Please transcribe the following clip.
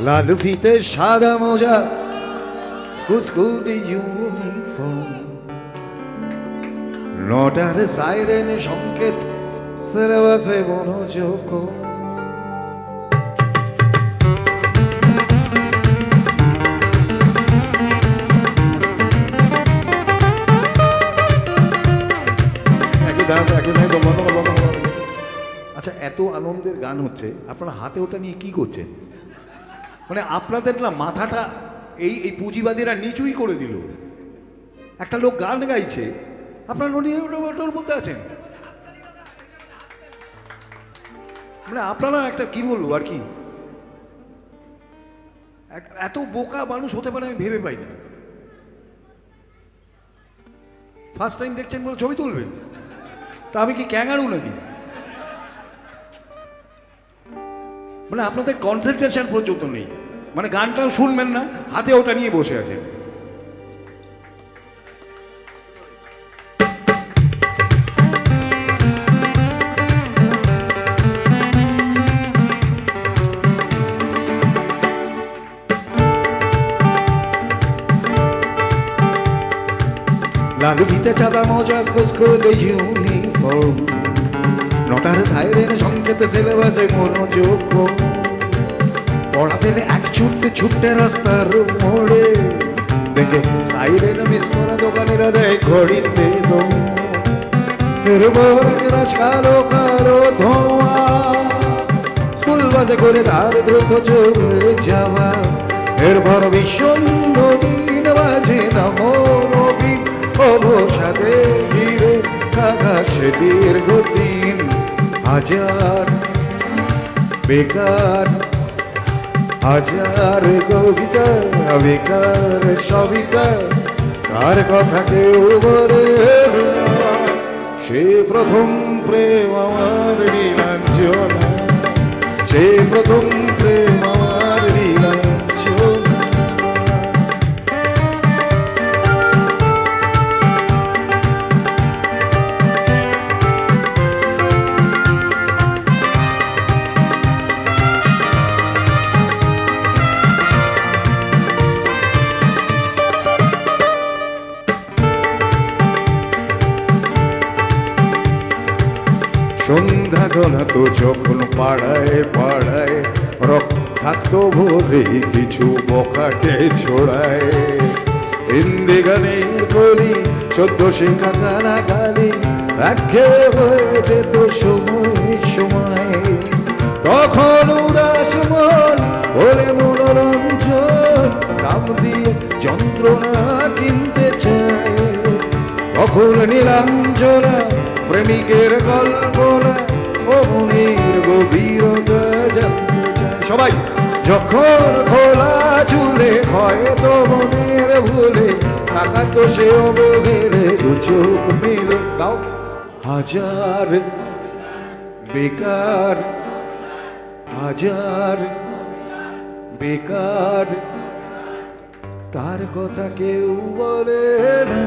লাল ফিতে সাদা মোজা স্কুটি ইউনিফর্ম নটার সাইরেন সংকেত সিলেবাসে মনোযোগ আচ্ছা, এত আনন্দের গান হচ্ছে, আপনারা হাতে ওটা নিয়ে কি করছেন? মানে আপনাদের না মাথাটা এই পুঁজিবাদীরা নিচুই করে দিল। একটা লোক গান গাইছে, আপনারা ওটার মধ্যে আছেন। মানে আপনারা একটা কি বলবো আর কি, এত বোকা মানুষ হতে পারে আমি ভেবে পাই না। ফার্স্ট টাইম দেখছেন বলে ছবি তুলবেন, তা আমি কি ক্যাঙ্গারু নাকি? মানে আপনাদের কনসেন্ট্রেশন পর্যন্ত নেই, মানে গানটাও শুনবেন না, হাতে ওটা নিয়ে বসে আছেন। লাল ফিতে চাঁদা মোজা স্কুলে ইউনিফর্ম নটার সাইরেন সংকেত সিলেবাসে মনোযোগ পড়া ফেলে এক ছুটতে রাস্তার মোড়ে দেখে সাইরেন মিস করা দোকানিরা দেয় ঘড়িতে দম কালো কালো ধোঁয়া স্কুল বাসে করে তার দ্রুত চলে যাওয়া এরপর ভীষণ নদীর মাঝে নবীন অবসাদে ঘিরে আকাশে দীর্ঘদিন হাজার বেকার হাজার কবিতা বেকার সবিতা কার কথা কেউ বলে সে প্রথম প্রেম আমার নীলাঞ্জনা সে প্রথম প্রেম আমার নীলাঞ্জনা সন্ধ্যা গলাতো যখন পাড়ায় পাড়ায় রক্ত থাকতো ভোরে কিছু বখাটে ছোড়ায় হিন্দি গানের কলি 14 শেখা গালাগালি একঘেয়ে হয়ে যেত সময় সময় তখন উদাস মন ওরে মনোরঞ্জন দাম দিয়ে যন্ত্রণা কিনতে চায় তখন নীলাঞ্জনা প্রেমিকের কল্পনা ও মনের গভীরতা জানতে চায় সবাই যখন খোলা চুলে হয়তো মনের ভুলে তাকাতো সে অবহেলে দু চোখ মেলে গাও হাজার বেকার হাজার বেকার তার কথা কেউ বলে না